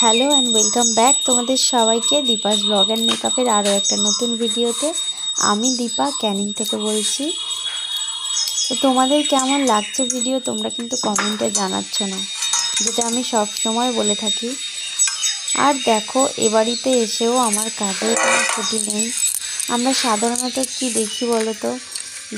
Hello and welcome back তোমাদের সবাইকে Deepa's blog and মেকআপের আরও একটা নতুন ভিডিওতে। আমি দীপা ক্যানিং থেকে বলছি। তো তোমাদের কেমন লাগছে ভিডিও তোমরা কিন্তু কমেন্টে জানাচ্ছ না, যেটা আমি সব সময় বলে থাকি। আর দেখো, এ বাড়িতে এসেও আমার কাজের কোনো ছুটি নেই। আমরা সাধারণত কি দেখি বলো তো,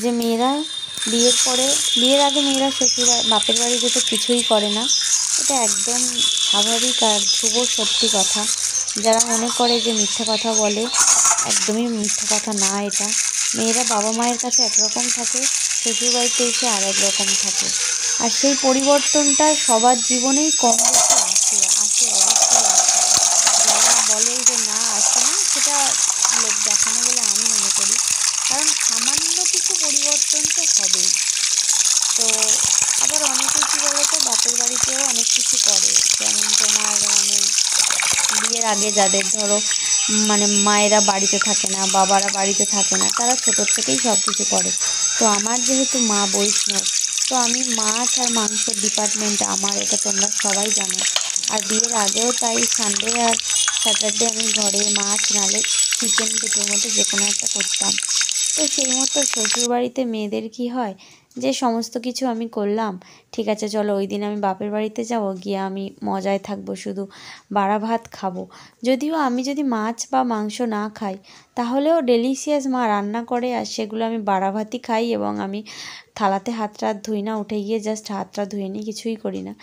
যে মেয়েরা বিয়ের আগে মেয়েরা বাপের বাড়ি যেতে কিছুই করে না। এটা একদম স্বাভাবিক আর ধ্রুব সত্যি কথা। যারা মনে করে যে মিথ্যা কথা বলে, একদমই মিথ্যা কথা না এটা। মেয়েরা বাবা মায়ের কাছে একরকম থাকে, শ্বশুরবাড়িতে এসে আর এক রকম থাকে। আর সেই পরিবর্তনটা সবার জীবনেই কম বেশি আসে আসে অবশ্যই আসে। যারা বলে যে না আসে না, সেটা লোক দেখানো বলে আমি মনে করি। কারণ সামান্য কিছু পরিবর্তন তো হবেই। তো আবার অনেকে কী বলতো, বাপের বাড়িতেও অনেক কিছু করে। যেমন তোমার বিয়ের আগে যাদের ধরো মায়েরা বাড়িতে থাকে না, বাবারা বাড়িতে থাকে না, তারা ছোটোর থেকেই সব কিছু করে। তো আমার যেহেতু মা বৈষ্ণব, তো আমি মাছ আর মাংসের ডিপার্টমেন্টে আমার, এটা তোমরা সবাই জানো। আর বিয়ের আগেও তাই সানডে আর স্যাটারডে আমি ঘরে মাছ নালে চিকেন, দুটোর মধ্যে যে কোনো একটা করতাম। তো সেই মতো শ্বশুরবাড়িতে মেয়েদের কি হয়, যে সমস্ত কিছু আমি করলাম, ঠিক আছে চলো ওই দিন আমি বাপের বাড়িতে যাবো, গিয়ে আমি মজায় থাকবো, শুধু বাড়া ভাত খাবো। যদিও আমি যদি মাছ বা মাংস না খাই, তাহলেও ডেলিশিয়াস মা রান্না করে, আর সেগুলো আমি বাড়া ভাতই খাই। এবং আমি থালাতে হাত টাত ধুই না, উঠে গিয়ে জাস্ট হাতটা ধুয়ে নিই, কিছুই করি না।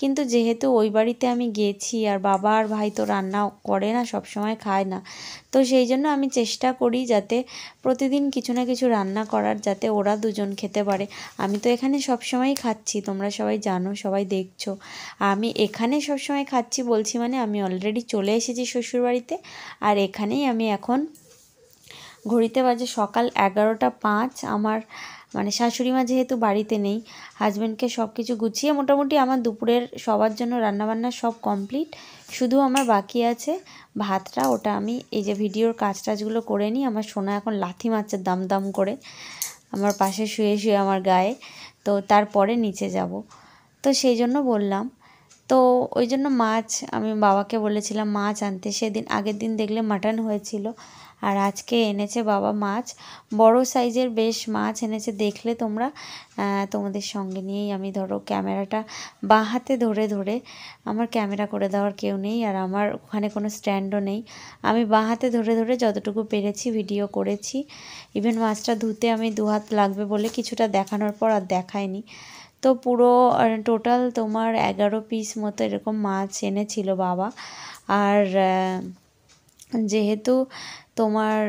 কিন্তু যেহেতু ওই বাড়িতে আমি গেছি, আর বাবা আর ভাই তো রান্না করে না, সব সময় খায় না, তো সেই জন্য আমি চেষ্টা করি যাতে প্রতিদিন কিছু না কিছু রান্না করার, যাতে ওরা দুজন খেতে পারে। আমি তো এখানে সব সময়ই খাচ্ছি, তোমরা সবাই জানো, সবাই দেখছো। আমি এখানে সব সময় খাচ্ছি বলছি, মানে আমি অলরেডি চলে এসেছি শ্বশুরবাড়িতে। আর এখানেই আমি এখন, ঘড়িতে বাজে সকাল 11টা 5। আমার শাশুড়ি মা যেহেতু বাড়িতে নেই, হাজব্যান্ডকে সব কিছু গুছিয়ে মোটামুটি আমার দুপুরের সবার জন্য রান্নাবান্না সব কমপ্লিট। শুধু আমার বাকি আছে ভাতটা, ওটা আমি এই যে ভিডিওর কাজ টাজগুলো করে নিই। আমার সোনা এখন লাথি মারছে দাম দাম করে আমার পাশে শুয়ে শুয়ে আমার গায়ে। তো তারপরে নিচে যাব, তো সেই জন্য বললাম। তো ওই জন্য মাছ আমি বাবাকে বলেছিলাম মাছ আনতে। সেদিন আগের দিন দেখলে মাটন হয়েছিল, আর আজকে এনেছে বাবা মাছ, বড় সাইজের বেশ মাছ এনেছে। দেখলে তোমরা, তোমাদের সঙ্গে নিয়েই আমি ধরো ক্যামেরাটা বাঁ হাতে ধরে ধরে, আমার ক্যামেরা করে দেওয়ার কেউ নেই, আর আমার ওখানে কোনো স্ট্যান্ডও নেই। আমি বাঁ হাতে ধরে ধরে যতটুকু পেরেছি ভিডিও করেছি। ইভেন মাছটা ধুতে আমি 2 হাত লাগবে বলে কিছুটা দেখানোর পর আর দেখায়নি। তো পুরো টোটাল তোমার 11 পিস মতো এরকম মাছ এনেছিল বাবা। আর যেহেতু তোমার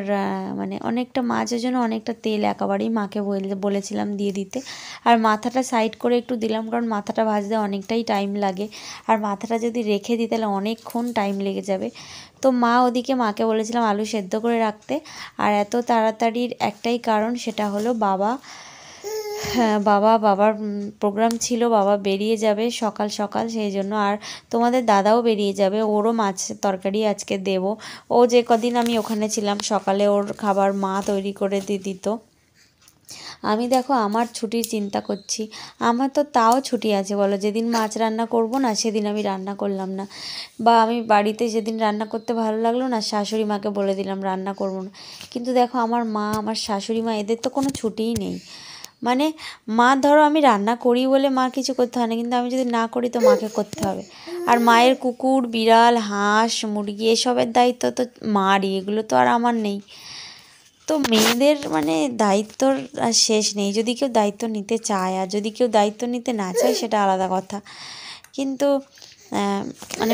অনেকটা মাছের জন্য অনেকটা তেল একেবারেই মাকে বলেছিলাম দিয়ে দিতে। আর মাথাটা সাইড করে একটু দিলাম, কারণ মাথাটা ভাজতে অনেকটাই টাইম লাগে, আর মাথাটা যদি রেখে দিই তাহলে অনেকক্ষণ টাইম লেগে যাবে। তো ওদিকে মাকে বলেছিলাম আলু সেদ্ধ করে রাখতে। আর এত তাড়াতাড়ির একটাই কারণ, সেটা হলো বাবার প্রোগ্রাম ছিল, বাবা বেরিয়ে যাবে সকাল সকাল, সেই জন্য। আর তোমাদের দাদাও বেরিয়ে যাবে, ওরও মাছ তরকারি আজকে দেব। ও যে কদিন আমি ওখানে ছিলাম, সকালে ওর খাবার মা তৈরি করে দিয়ে দিত। আমি দেখো আমার ছুটির চিন্তা করছি। আমার তো তাও ছুটি আছে বলো, যেদিন মাছ রান্না করব না সেদিন আমি রান্না করলাম না, বা আমি বাড়িতে যেদিন রান্না করতে ভালো লাগলো না, শাশুড়ি মাকে বলে দিলাম রান্না করব না। কিন্তু দেখো আমার মা, আমার শাশুড়ি মা, এদের তো কোনো ছুটিই নেই। মা ধরো আমি রান্না করি বলে মার কিছু করতে হয় না, কিন্তু আমি যদি না করি তো মাকে করতে হবে। আর মায়ের কুকুর, বিড়াল, হাঁস, মুরগি এসবের দায়িত্ব তো মারই, এগুলো তো আর আমার নেই। তো মেয়েদের দায়িত্বর আর শেষ নেই, যদি কেউ দায়িত্ব নিতে চায়। আর যদি কেউ দায়িত্ব নিতে না চায় সেটা আলাদা কথা। কিন্তু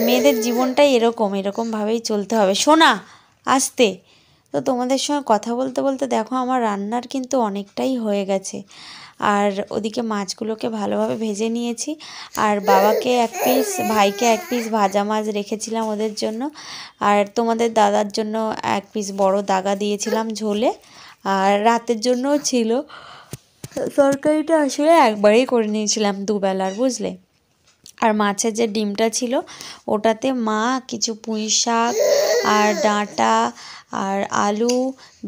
মেয়েদের জীবনটাই এরকমভাবেই চলতে হবে। শোনা আস্তে। তো তোমাদের সঙ্গে কথা বলতে বলতে দেখো আমার রান্নার কিন্তু অনেকটাই হয়ে গেছে। আর ওদিকে মাছগুলোকে ভালোভাবে ভেজে নিয়েছি। আর বাবাকে 1 পিস, ভাইকে 1 পিস ভাজা মাছ রেখেছিলাম ওদের জন্য। আর তোমাদের দাদার জন্য 1 পিস বড় দাগা দিয়েছিলাম ঝোলে। আর রাতের জন্যও ছিল। তরকারিটা আসলে একবারেই করে নিয়েছিলাম দুবেলার, বুঝলে। আর মাছের যে ডিমটা ছিল, ওটাতে মা কিছু পুঁই শাক আর ডাঁটা আর আলু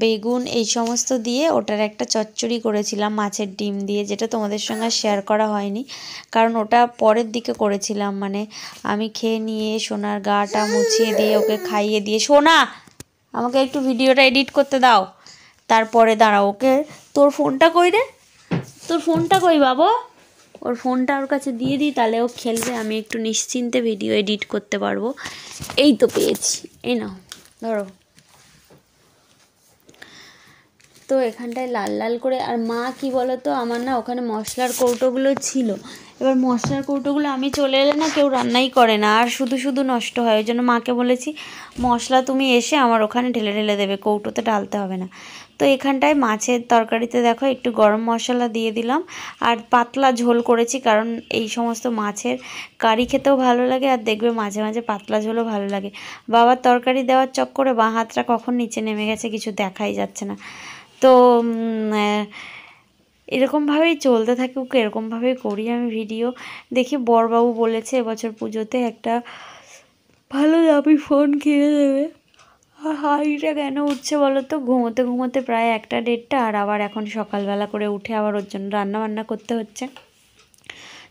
বেগুন এই সমস্ত দিয়ে ওটার একটা চচ্চড়ি করেছিলাম মাছের ডিম দিয়ে, যেটা তোমাদের সঙ্গে শেয়ার করা হয়নি কারণ ওটা পরের দিকে করেছিলাম। মানে আমি খেয়ে নিয়ে সোনার গাটা মুছিয়ে দিয়ে ওকে খাইয়ে দিয়ে, সোনা আমাকে একটু ভিডিওটা এডিট করতে দাও, তারপরে দাঁড়াও ওকে। তোর ফোনটা কই রে, তোর ফোনটা কই বাবা? ওর ফোনটা ওর কাছে দিয়ে দিই, তাহলে ও খেলবে, আমি একটু নিশ্চিন্তে ভিডিও এডিট করতে পারবো। এই তো পেয়েছি, এই নাও ধরো। তো এখানটায় লাল লাল করে, আর মা কি বলো তো, আমার না ওখানে মশলার কৌটোগুলো ছিল, এবার মশলার কৌটোগুলো আমি চলে এলে না কেউ রান্নাই করে না, আর শুধু শুধু নষ্ট হয়। ওই জন্য মাকে বলেছি মশলা তুমি এসে আমার ওখানে ঢেলে ঢেলে দেবে, কৌটোতে ঢালতে হবে না। তো এখানটায় মাছের তরকারিতে দেখো একটু গরম মশলা দিয়ে দিলাম, আর পাতলা ঝোল করেছি কারণ এই সমস্ত মাছের কারি খেতেও ভালো লাগে, আর দেখবে মাঝে মাঝে পাতলা ঝোলও ভালো লাগে। বাবার তরকারি দেওয়ার চক্করে বাঁ হাতটা কখন নিচে নেমে গেছে কিছু দেখাই যাচ্ছে না। তো এরকমভাবেই চলতে থাকুক, এরকমভাবেই করি আমি ভিডিও। দেখি বড়বাবু বলেছে এবছর পুজোতে একটা ভালো দামি ফোন কিনে দেবে। আর হাঁড়িটা কেন উঠছে বলো তো, ঘুমোতে ঘুমোতে প্রায় 1টা 1:30, আর আবার এখন সকালবেলা করে উঠে আবার ওর জন্য রান্না বান্না করতে হচ্ছে।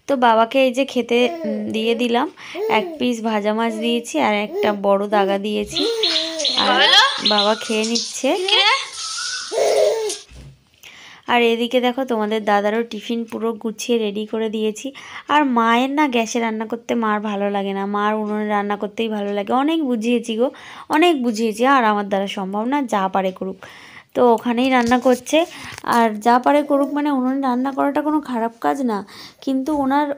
তো বাবাকে এই যে খেতে দিয়ে দিলাম, 1 পিস ভাজা মাছ দিয়েছি আর একটা বড় দাগা দিয়েছি, আর বাবা খেয়ে নিচ্ছে। আর এদিকে দেখো তোমাদের দাদারও টিফিন পুরো গুছিয়ে রেডি করে দিয়েছি। আর মায়ের না গ্যাসে রান্না করতে মার ভালো লাগে না, মার উনুনে রান্না করতেই ভালো লাগে। অনেক বুঝিয়েছি গো, অনেক বুঝিয়েছি, আর আমার দ্বারা সম্ভব না, যা পারে করুক। তো ওখানেই রান্না করছে, আর যা পারে করুক মানে উনুনে রান্না করাটা কোনো খারাপ কাজ না, কিন্তু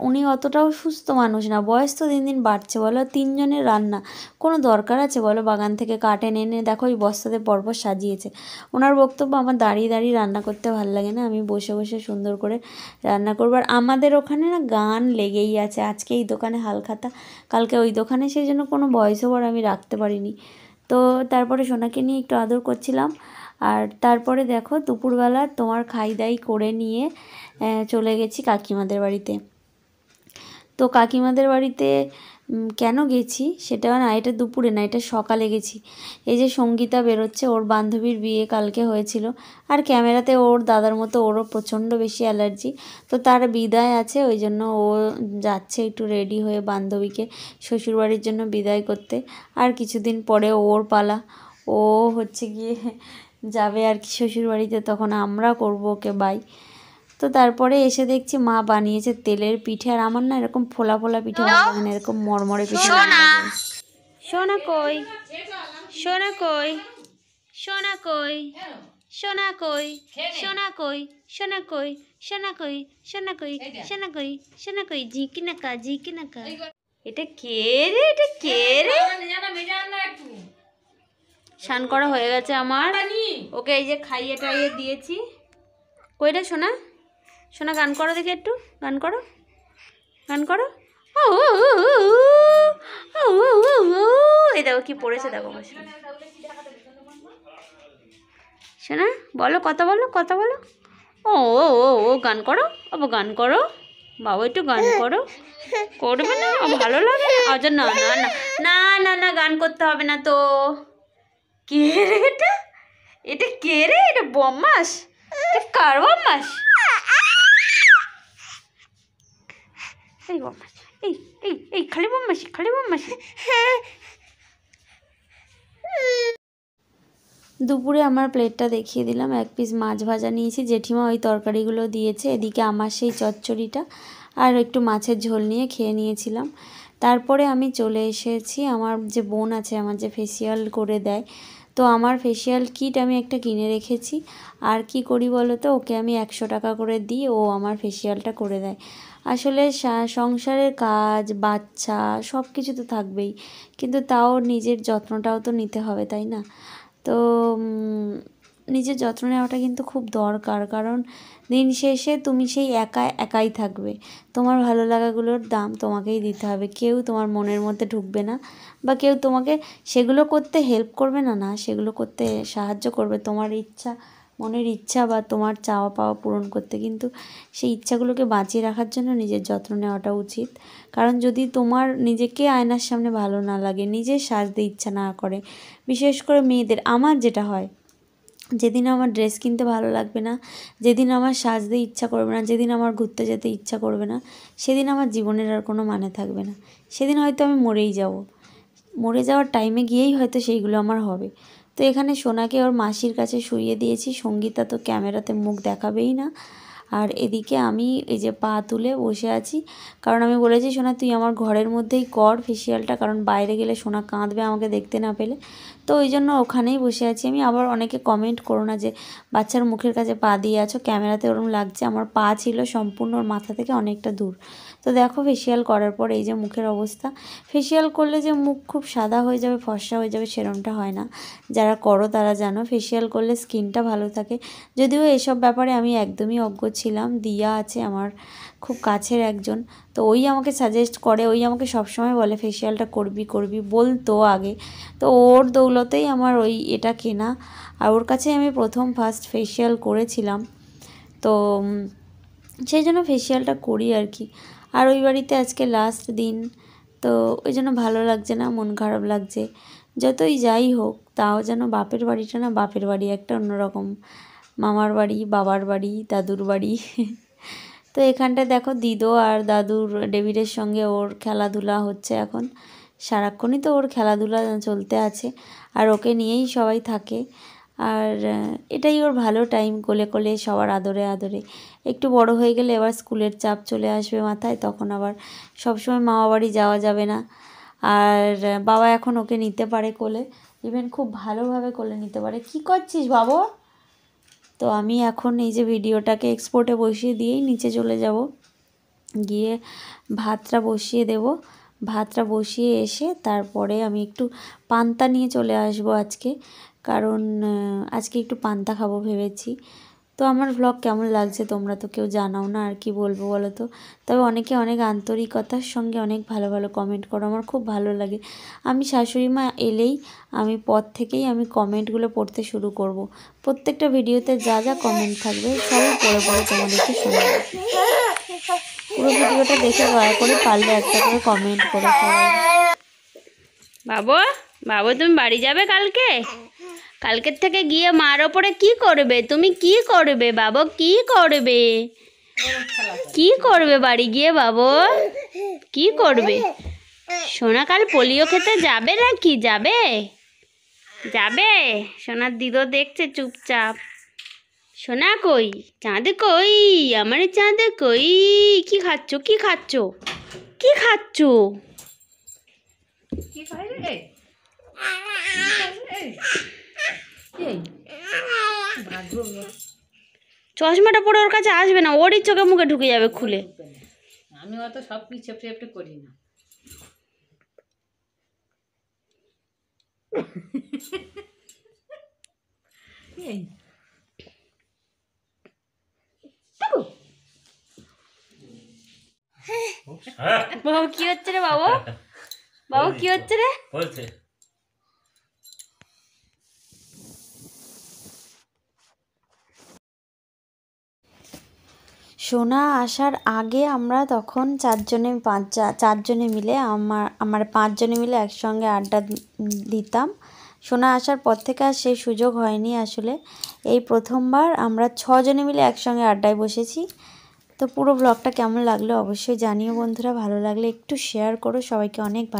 উনি অতটাও সুস্থ মানুষ না, বয়স তো দিন দিন বাড়ছে, বলো 3 জনের রান্না কোনো দরকার আছে বলো? বাগান থেকে কাঠ এনে এনে দেখো ওই বস্তাতে পরপর সাজিয়েছে। ওনার বক্তব্য আমার দাঁড়িয়ে দাঁড়িয়ে রান্না করতে ভালো লাগে না, আমি বসে বসে সুন্দর করে রান্না করবো। আর আমাদের ওখানে না গান লেগেই আছে, আজকে এই দোকানে হালখাতা, কালকে ওই দোকানে, সেই জন্য কোনো ভয়েস ওভার আমি রাখতে পারিনি। তো তারপরে সোনাকে নিয়ে একটু আদর করছিলাম। আর তারপরে দেখো দুপুরবেলা তোমার খাই দাই করে নিয়ে চলে গেছি কাকিমাদের বাড়িতে। তো কাকিমাদের বাড়িতে কেন গেছি সেটা না, এটা দুপুরে না, এটা সকালে গেছি। এই যে সঙ্গীতা বেরোচ্ছে, ওর বান্ধবীর বিয়ে কালকে হয়েছিল, আর ক্যামেরাতে ওর দাদার মতো ওরও প্রচণ্ড বেশি অ্যালার্জি। তো তার বিদায় আছে, ওই জন্য ও যাচ্ছে একটু রেডি হয়ে বান্ধবীকে শ্বশুরবাড়ির জন্য বিদায় করতে। আর কিছুদিন পরে ওর পালা, ও হচ্ছে গিয়ে যাবে আর কি শ্বশুরবাড়িতে, তখন আমরা করবো ওকে বাই। তো তারপরে এসে দেখছি মা বানিয়েছে তেলের পিঠে, আর আমার না এরকম ফোলা ফোলা পিঠে ভালো লাগে না, এরকম মরমরে পিঠে ভালো লাগে। সোনা কই, সোনা কই, সোনা কই, সোনা কই, সোনা কই, সোনা কই, সোনা কই, সোনা কই, সোনা কই, সোনা কই, ঝিকি নাকা, ঝিকি নাকা। এটা কে রে, এটা কে রে? স্নান করা হয়ে গেছে আমার, ওকে এই যে খাইয়ে টাইয়ে দিয়েছি। কই রে সোনা, সোনা গান করো দেখে, একটু গান করো, গান করো। এই দেখো কি পড়েছে দেখো সোনা, বলো কথা, বলো কথা বলো। ও ও ও ও গান করো, আবার গান করো, বাবা একটু গান করো। করবে না, ভালো লাগে না? আচ্ছা না না না না না না, গান করতে হবে না তো। কে রে এটা, এটা কে রে? এটা বদমাস, এটা কার বদমাস? এই বদমাস, এই এই এই খালি বদমাসি, খালি বদমাসি। দুপুরে আমার প্লেটটা দেখিয়ে দিলাম, 1 পিস মাছ ভাজা নিয়েছি, জেঠিমা ওই তরকারিগুলো দিয়েছে, এদিকে আমার সেই চচ্চড়িটা আর একটু মাছের ঝোল নিয়ে খেয়ে নিয়েছিলাম। তারপরে আমি চলে এসেছি, আমার যে বোন আছে, আমার যে ফেসিয়াল করে দেয়, তো আমার ফেসিয়াল কিট আমি একটা কিনে রেখেছি। আর কি করি বলো তো, ওকে আমি 100 টাকা করে দিই, ও আমার ফেসিয়ালটা করে দেয়। আসলে সংসারের কাজ, বাচ্চা, সব কিছু তো থাকবেই, কিন্তু তাও নিজের যত্নটাও তো নিতে হবে, তাই না? তো নিজের যত্ন নেওয়াটা কিন্তু খুব দরকার, কারণ দিন শেষে তুমি সেই একাই থাকবে, তোমার ভালো লাগাগুলোর দাম তোমাকেই দিতে হবে, কেউ তোমার মনের মধ্যে ঢুকবে না, বা কেউ তোমাকে সেগুলো করতে হেল্প করবে না, না সেগুলো করতে সাহায্য করবে তোমার ইচ্ছা মনের ইচ্ছা বা তোমার চাওয়া পাওয়া পূরণ করতে, কিন্তু সেই ইচ্ছাগুলোকে বাঁচিয়ে রাখার জন্য নিজের যত্ন নেওয়াটা উচিত। কারণ যদি তোমার নিজেকে আয়নার সামনে ভালো না লাগে, নিজের সাজতে ইচ্ছা না করে, বিশেষ করে মেয়েদের, আমার যেটা হয়, যেদিন আমার ড্রেস কিনতে ভালো লাগবে না, যেদিন আমার সাজতে ইচ্ছা করবে না, যেদিন আমার ঘুরতে যেতে ইচ্ছা করবে না, সেদিন আমার জীবনের আর কোনো মানে থাকবে না। সেদিন হয়তো আমি মরেই যাব, মরে যাওয়ার টাইমে গিয়েই হয়তো সেইগুলো আমার হবে। তো এখানে সোনাকে ওর মাসির কাছে শুইয়ে দিয়েছি। সঙ্গীতা তো ক্যামেরাতে মুখ দেখাবেই না। আর এদিকে আমি এই যে পা তুলে বসে আছি, কারণ আমি বলেছি সোনা তুই আমার ঘরের মধ্যেই কর ফেসিয়ালটা, কারণ বাইরে গেলে সোনা কাঁদবে আমাকে দেখতে না পেলে। তো ওই জন্য ওখানেই বসে আছি আমি। আবার অনেকে কমেন্ট করো না যে বাচ্চার মুখের কাছে পা দিয়ে আছো, ক্যামেরাতে ওরম লাগছে। আমার পা ছিল সম্পূর্ণ ওর মাথা থেকে অনেকটা দূর। তো দেখো ফেসিয়াল করার পর এই যে মুখের অবস্থা। ফেসিয়াল করলে যে মুখ খুব সাদা হয়ে যাবে, ফর্সা হয়ে যাবে, সেরমটা হয় না। যারা করো তারা জানো ফেসিয়াল করলে স্কিনটা ভালো থাকে। যদিও এসব ব্যাপারে আমি একদমই অজ্ঞ ছিলাম। দিয়া আছে আমার খুব কাছের একজন, তো ওই আমাকে সাজেস্ট করে, ওই আমাকে সবসময় বলে ফেসিয়ালটা করবি করবি বলতো আগে। তো ওর দৌলতেই আমার ওই এটা কেনা, আর ওর কাছে আমি প্রথম ফার্স্ট ফেসিয়াল করেছিলাম। তো সেই জন্য ফেসিয়ালটা করি আর কি। আর ওই বাড়িতে আজকে লাস্ট দিন, তো ওই জন্য ভালো লাগছে না, মন খারাপ লাগছে। যতই যাই হোক তাও যেন বাপের বাড়িটা না, বাপের বাড়ি একটা অন্যরকম। মামার বাড়ি, বাবার বাড়ি, দাদুর বাড়ি। তো এখানটায় দেখো দিদো আর দাদুর ডেভিডের সঙ্গে ওর খেলাধুলা হচ্ছে এখন। সারাক্ষণই তো ওর খেলাধুলা চলতে আছে, আর ওকে নিয়েই সবাই থাকে। আর এটাই ওর ভালো টাইম, কোলে কোলে সবার আদরে আদরে। একটু বড় হয়ে গেলে এবার স্কুলের চাপ চলে আসবে মাথায়, তখন আবার সবসময় মামা বাড়ি যাওয়া যাবে না। আর বাবা এখন ওকে নিতে পারে কোলে, ইভেন খুব ভালোভাবে কোলে নিতে পারে। কি করছিস বাবা? তো আমি এখন এই যে ভিডিওটাকে এক্সপোর্টে বসিয়ে দিয়েই নিচে চলে যাব, গিয়ে ভাতটা বসিয়ে দেব। ভাতটা বসিয়ে এসে তারপরে আমি একটু পান্তা নিয়ে চলে আসব আজকে, কারণ আজকে একটু পান্তা খাবো ভেবেছি। তো আমার ভ্লগ কেমন লাগছে তোমরা তো কেউ জানাও না, আর কি বলবো বলো তো। তবে অনেকে অনেক আন্তরিকতার সঙ্গে অনেক ভালো ভালো কমেন্ট করো, আমার খুব ভালো লাগে। আমি শাশুড়ি মা এলেই আমি পর থেকেই আমি কমেন্টগুলো পড়তে শুরু করব। প্রত্যেকটা ভিডিওতে যা যা কমেন্ট থাকবে সবই পড়ে পড়ে তোমাদেরকে শোনাবো। পুরো ভিডিওটা দেখে দয়া করে পারলে একটা করে কমেন্ট করে সবাই। বাবু, বাবু তুমি বাড়ি যাবে কালকে? কালকের থেকে গিয়ে মার ওপরে কি করবে? তুমি কি করবে বাবু? কি করবে? কি করবে বাড়ি গিয়ে বাবু? কি করবে? সোনা কাল পোলিও খেতে যাবে নাকি? যাবে? যাবে? সোনার দিদো দেখছে চুপচাপ। সোনা কই? চাঁদ কই? আমার চাঁদ কই? কি খাচ্ছ? কি খাচ্ছ? কি খাচ্ছ? কি খাই রে? চশমাটা পরে ওর কাছে আসবে না, ওরই চোখে মুখে ঢুকে যাবে খুলে। আমি অত সব কিছু চেপটে চেপটে করি না। বাবু কি হচ্ছে রে বাবু? বাবু কি হচ্ছে রে? সোনা আসার আগে আমরা তখন চারজনে মিলে আমার 5 জনে মিলে একসঙ্গে আড্ডা দিতাম। সোনা আসার পর থেকে আর সেই সুযোগ হয়নি আসলে। এই প্রথমবার আমরা 6 জনে মিলে একসঙ্গে আড্ডায় বসেছি। তো পুরো ব্লগটা কেমন লাগলো অবশ্যই জানিও বন্ধুরা। ভালো লাগলে একটু শেয়ার করো, সবাইকে অনেক ভালো।